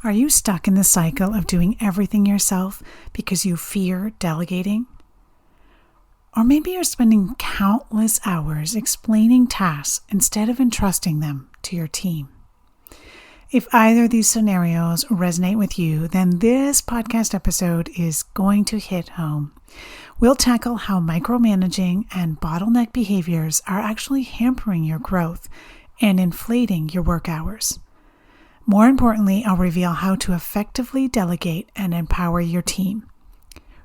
Are you stuck in the cycle of doing everything yourself because you fear delegating? Or maybe you're spending countless hours explaining tasks instead of entrusting them to your team. If either of these scenarios resonate with you, then this podcast episode is going to hit home. We'll tackle how micromanaging and bottleneck behaviors are actually hampering your growth and inflating your work hours. More importantly, I'll reveal how to effectively delegate and empower your team,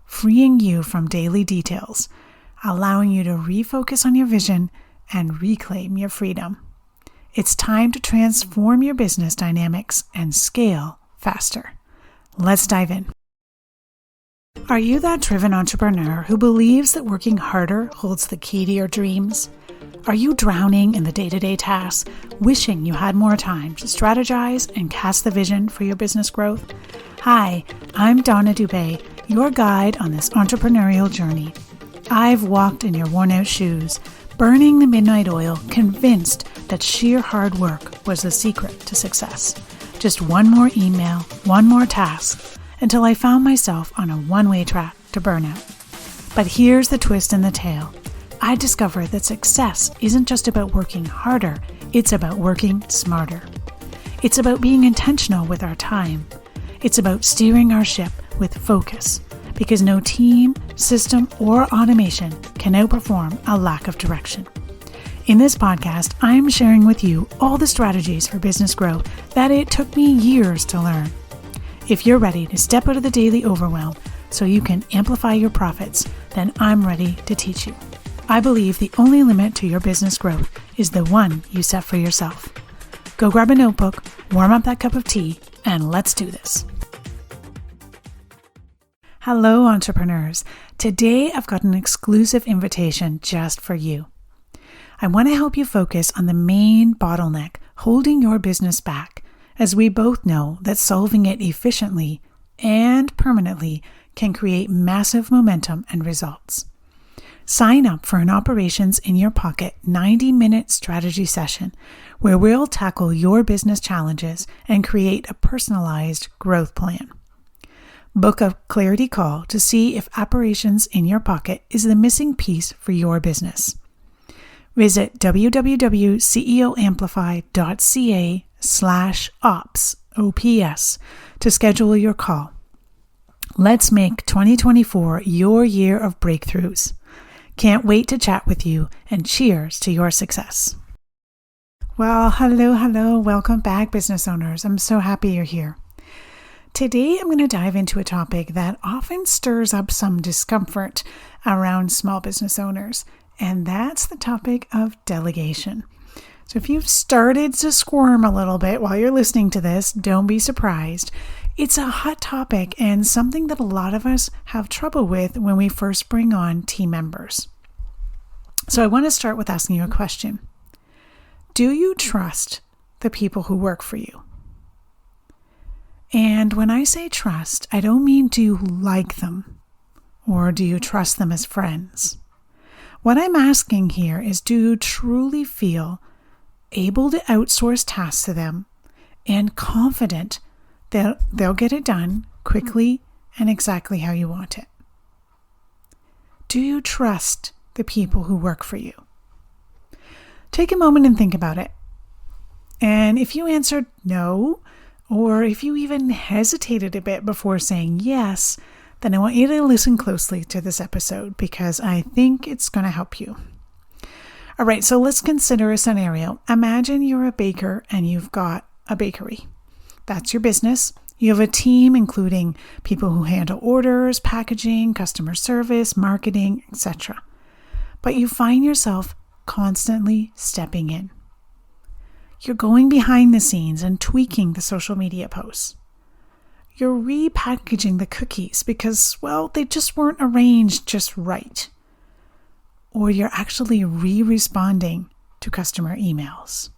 freeing you from daily details, allowing you to refocus on your vision and reclaim your freedom. It's time to transform your business dynamics and scale faster. Let's dive in. Are you that driven entrepreneur who believes that working harder holds the key to your dreams? Are you drowning in the day-to-day tasks, wishing you had more time to strategize and cast the vision for your business growth? Hi, I'm Donna Dubé, your guide on this entrepreneurial journey. I've walked in your worn-out shoes, burning the midnight oil, convinced that sheer hard work was the secret to success. Just one more email, one more task, until I found myself on a one-way track to burnout. But here's the twist in the tale. I discovered that success isn't just about working harder, it's about working smarter. It's about being intentional with our time. It's about steering our ship with focus, because no team, system, or automation can outperform a lack of direction. In this podcast, I'm sharing with you all the strategies for business growth that it took me years to learn. If you're ready to step out of the daily overwhelm so you can amplify your profits, then I'm ready to teach you. I believe the only limit to your business growth is the one you set for yourself. Go grab a notebook, warm up that cup of tea, and let's do this. Hello, entrepreneurs. Today, I've got an exclusive invitation just for you. I want to help you focus on the main bottleneck holding your business back, as we both know that solving it efficiently and permanently can create massive momentum and results. Sign up for an Operations in Your Pocket 90-minute strategy session where we'll tackle your business challenges and create a personalized growth plan. Book a clarity call to see if Operations in Your Pocket is the missing piece for your business. Visit www.ceoamplify.ca/ops to schedule your call. Let's make 2024 your year of breakthroughs. Can't wait to chat with you, and cheers to your success. Well, hello. Welcome back, business owners. I'm so happy you're here. Today, I'm going to dive into a topic that often stirs up some discomfort around small business owners, and that's the topic of delegation. So if you've started to squirm a little bit while you're listening to this, don't be surprised. It's a hot topic and something that a lot of us have trouble with when we first bring on team members. So I want to start with asking you a question. Do you trust the people who work for you? And when I say trust, I don't mean do you like them or do you trust them as friends? What I'm asking here is, do you truly feel able to outsource tasks to them and confident that they'll get it done quickly and exactly how you want it? Do you trust the people who work for you? Take a moment and think about it. And if you answered no, or if you even hesitated a bit before saying yes, then I want you to listen closely to this episode because I think it's going to help you. All right, so let's consider a scenario. Imagine you're a baker and you've got a bakery. That's your business. You have a team including people who handle orders, packaging, customer service, marketing, etc. But you find yourself constantly stepping in. You're going behind the scenes and tweaking the social media posts. You're repackaging the cookies because, well, they just weren't arranged just right. Or you're actually responding to customer emails.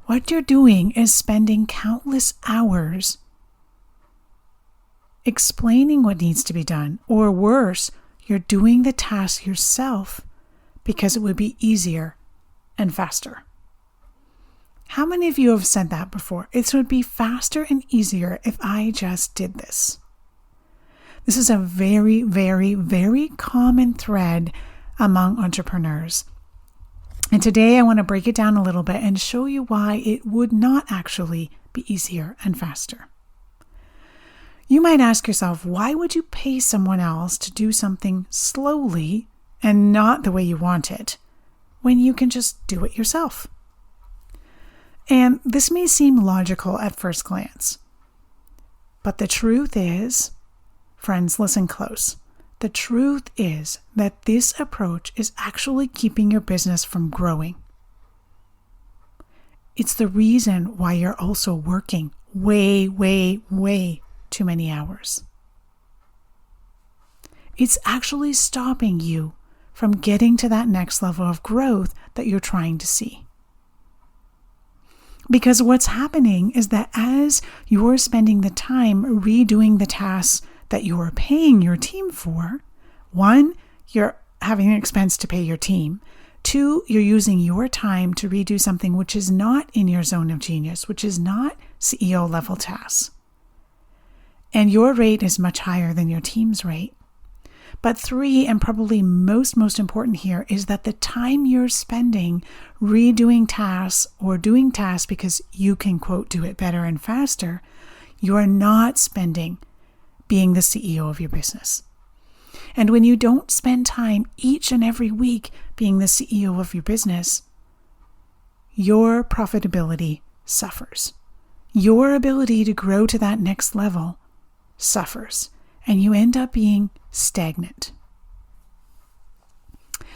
What you're doing is spending countless hours explaining what needs to be done, or worse, you're doing the task yourself because it would be easier and faster. How many of you have said that before? It would be faster and easier if I just did this. This is a very, very, very common thread among entrepreneurs. And today I want to break it down a little bit and show you why it would not actually be easier and faster. You might ask yourself, why would you pay someone else to do something slowly and not the way you want it, when you can just do it yourself? And this may seem logical at first glance. But the truth is, friends, listen close. The truth is that this approach is actually keeping your business from growing. It's the reason why you're also working way, way, way too many hours. It's actually stopping you from getting to that next level of growth that you're trying to see. Because what's happening is that as you're spending the time redoing the tasks that you're paying your team for, one, you're having an expense to pay your team. Two, you're using your time to redo something which is not in your zone of genius, which is not CEO level tasks. And your rate is much higher than your team's rate. But three, and probably most important here, is that the time you're spending redoing tasks or doing tasks because you can, quote, do it better and faster, you are not spending being the CEO of your business. And when you don't spend time each and every week being the CEO of your business, your profitability suffers. Your ability to grow to that next level suffers. And you end up being stagnant.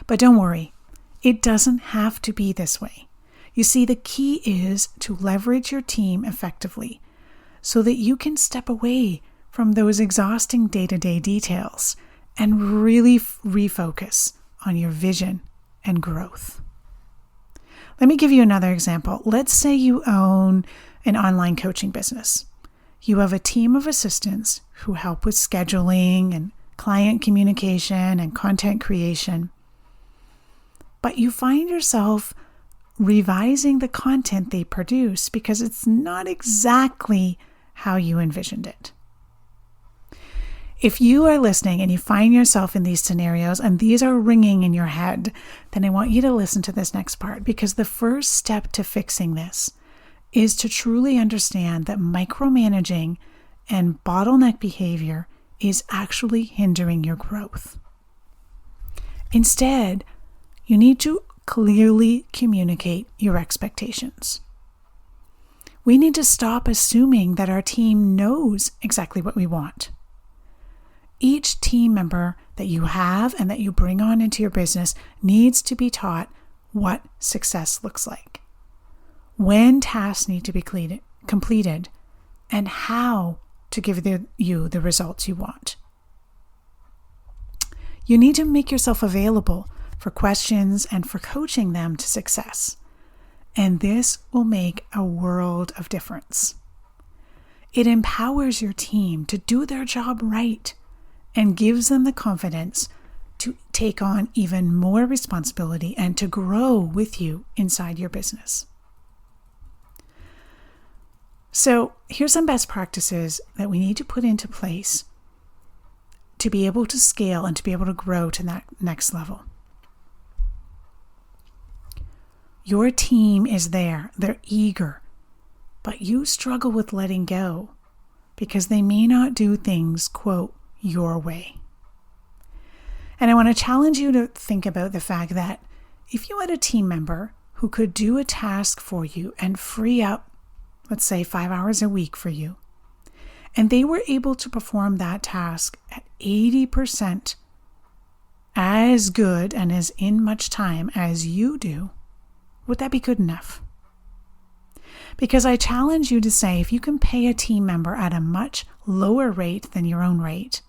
But don't worry, it doesn't have to be this way. You see, the key is to leverage your team effectively so that you can step away from those exhausting day-to-day details and really refocus on your vision and growth. Let me give you another example. Let's say you own an online coaching business. You have a team of assistants who help with scheduling and client communication and content creation. But you find yourself revising the content they produce because it's not exactly how you envisioned it. If you are listening and you find yourself in these scenarios and these are ringing in your head, then I want you to listen to this next part, because the first step to fixing this is to truly understand that micromanaging and bottleneck behavior is actually hindering your growth. Instead, you need to clearly communicate your expectations. We need to stop assuming that our team knows exactly what we want. Each team member that you have and that you bring on into your business needs to be taught what success looks like, when tasks need to be completed, and how to give you the results you want. You need to make yourself available for questions and for coaching them to success. And this will make a world of difference. It empowers your team to do their job right and gives them the confidence to take on even more responsibility and to grow with you inside your business. So here's some best practices that we need to put into place to be able to scale and to be able to grow to that next level. Your team is there, they're eager, but you struggle with letting go because they may not do things, quote, your way. And I want to challenge you to think about the fact that if you had a team member who could do a task for you and free up, let's say 5 hours a week for you, and they were able to perform that task at 80% as good and as in much time as you do, would that be good enough? Because I challenge you to say, if you can pay a team member at a much lower rate than your own rate,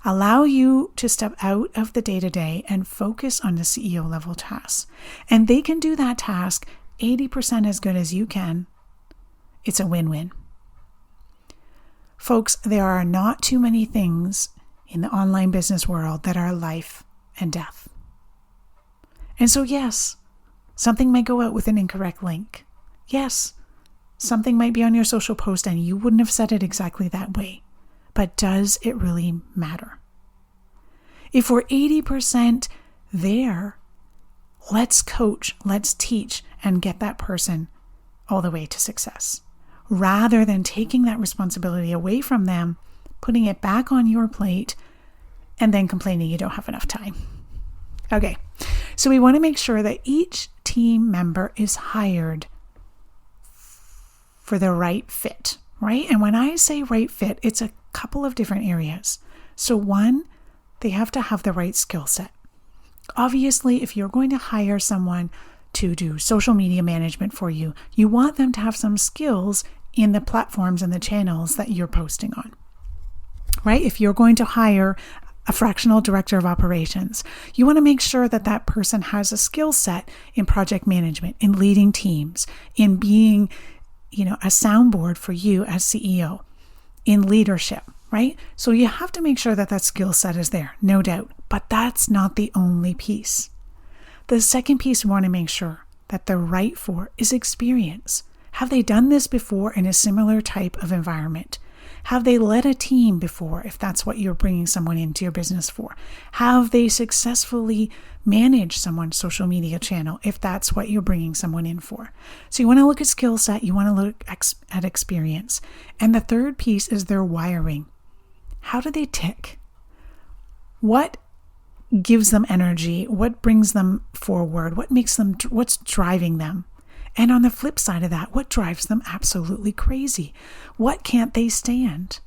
allow you to step out of the day-to-day and focus on the CEO level tasks, and they can do that task 80% as good as you can, it's a win-win. Folks, there are not too many things in the online business world that are life and death. And so yes, something may go out with an incorrect link. Yes, Something might be on your social post and you wouldn't have said it exactly that way. But does it really matter? If we're 80% there, let's coach, let's teach, and get that person all the way to success. Rather than taking that responsibility away from them, putting it back on your plate, and then complaining you don't have enough time. Okay, so we want to make sure that each team member is hired for the right fit, right? And when I say right fit, it's a couple of different areas. So one, they have to have the right skill set. Obviously, if you're going to hire someone to do social media management for you, you want them to have some skills in the platforms and the channels that you're posting on, right? If you're going to hire a fractional director of operations, you want to make sure that that person has a skill set in project management, in leading teams, in being, a soundboard for you as CEO, in leadership, right? So you have to make sure that that skill set is there, no doubt. But that's not the only piece. The second piece we want to make sure that they're right for is experience. Have they done this before in a similar type of environment? Have they led a team before, if that's what you're bringing someone into your business for? Have they successfully managed someone's social media channel, if that's what you're bringing someone in for? So you want to look at skill set, you want to look at experience. And the third piece is their wiring. How do they tick? What gives them energy? What brings them forward? What's driving them? And on the flip side of that, what drives them absolutely crazy? What can't they stand?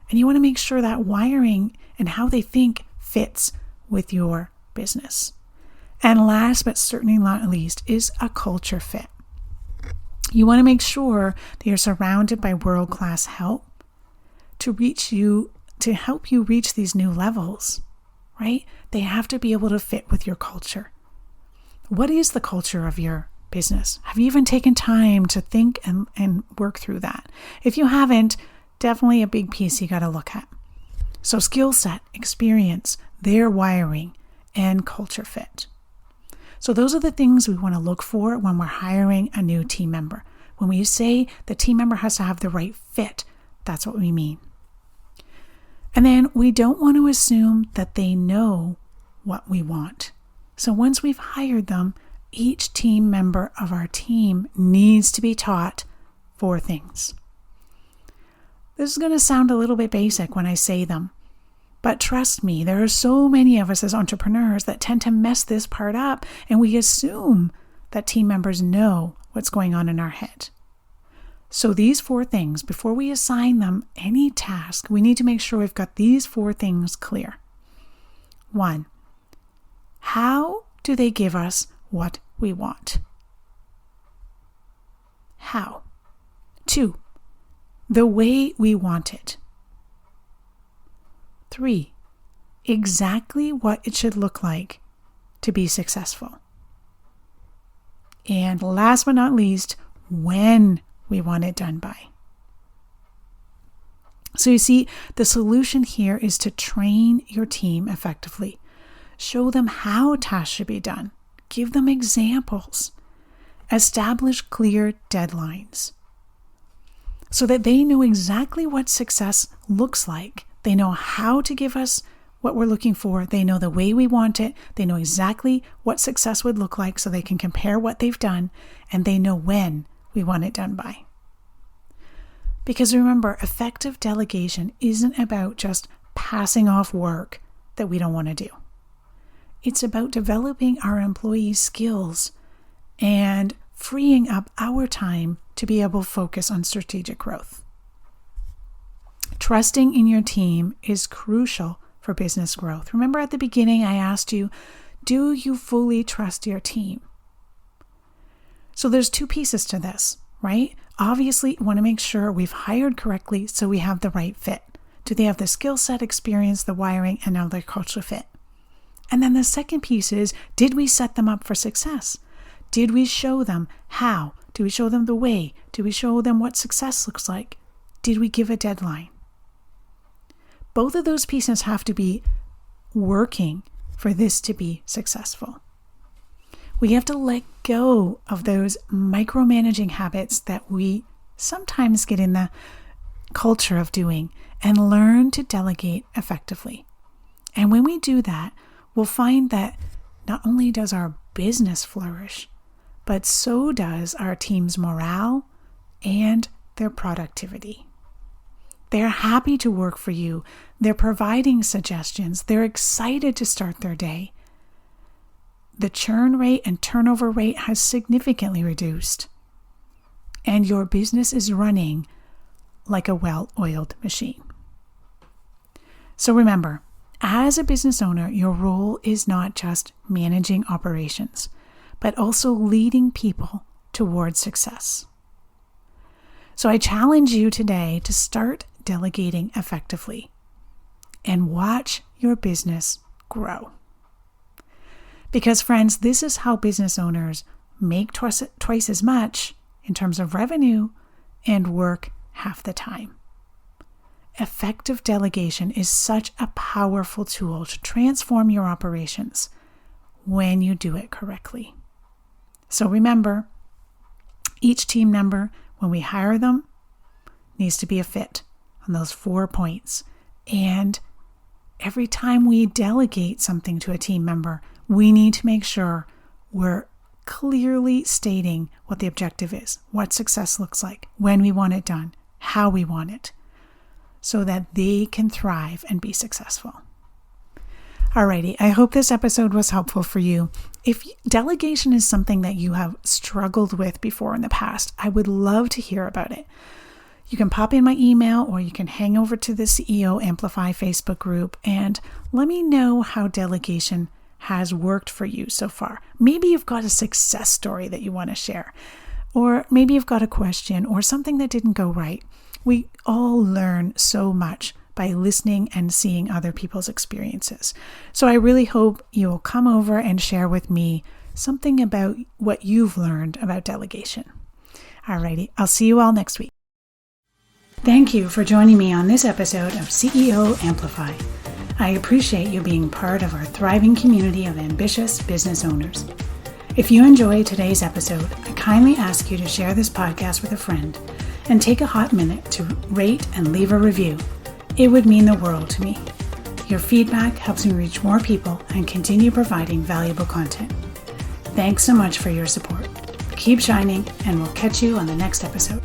And you want to make sure that wiring and how they think fits with your business. And last but certainly not least is a culture fit. You want to make sure that you're surrounded by world-class help to help you reach these new levels, right? They have to be able to fit with your culture. What is the culture of your business? Have you even taken time to think and work through that? If you haven't, definitely a big piece you got to look at. So skill set, experience, their wiring, and culture fit. So those are the things we want to look for when we're hiring a new team member. When we say the team member has to have the right fit, that's what we mean. And then we don't want to assume that they know what we want. So once we've hired them, each team member of our team needs to be taught 4 things. This is going to sound a little bit basic when I say them, but trust me, there are so many of us as entrepreneurs that tend to mess this part up, and we assume that team members know what's going on in our head. So these 4 things, before we assign them any task, we need to make sure we've got these 4 things clear. 1, how do they give us what we want? How? 2, the way we want it. 3, exactly what it should look like to be successful. And last but not least, when we want it done by. So you see, the solution here is to train your team effectively. Show them how tasks should be done. Give them examples. Establish clear deadlines so that they know exactly what success looks like. They know how to give us what we're looking for. They know the way we want it. They know exactly what success would look like so they can compare what they've done, and they know when we want it done by. Because remember, effective delegation isn't about just passing off work that we don't want to do. It's about developing our employees' skills and freeing up our time to be able to focus on strategic growth. Trusting in your team is crucial for business growth. Remember at the beginning I asked you, do you fully trust your team? So there's 2 pieces to this, right? Obviously, you want to make sure we've hired correctly so we have the right fit. Do they have the skill set, experience, the wiring, and now their culture fit? And then the second piece is, did we set them up for success? Did we show them how? Did we show them the way? Did we show them what success looks like? Did we give a deadline? Both of those pieces have to be working for this to be successful. We have to let go of those micromanaging habits that we sometimes get in the culture of doing, and learn to delegate effectively. And when we do that, we'll find that not only does our business flourish, but so does our team's morale and their productivity. They're happy to work for you. They're providing suggestions. They're excited to start their day. The churn rate and turnover rate has significantly reduced. And your business is running like a well-oiled machine. So remember, as a business owner, your role is not just managing operations, but also leading people towards success. So I challenge you today to start delegating effectively and watch your business grow. Because friends, this is how business owners make twice as much in terms of revenue and work half the time. Effective delegation is such a powerful tool to transform your operations when you do it correctly. So remember, each team member, when we hire them, needs to be a fit on those 4 points. And every time we delegate something to a team member, we need to make sure we're clearly stating what the objective is, what success looks like, when we want it done, how we want it, so that they can thrive and be successful. Alrighty, I hope this episode was helpful for you. If delegation is something that you have struggled with before in the past, I would love to hear about it. You can pop in my email, or you can hang over to the CEO Amplify Facebook group and let me know how delegation has worked for you so far. Maybe you've got a success story that you want to share, or maybe you've got a question or something that didn't go right. We all learn so much by listening and seeing other people's experiences. So I really hope you will come over and share with me something about what you've learned about delegation. Alrighty, I'll see you all next week. Thank you for joining me on this episode of CEO Amplify. I appreciate you being part of our thriving community of ambitious business owners. If you enjoyed today's episode, I kindly ask you to share this podcast with a friend and take a hot minute to rate and leave a review. It would mean the world to me. Your feedback helps me reach more people and continue providing valuable content. Thanks so much for your support. Keep shining, and we'll catch you on the next episode.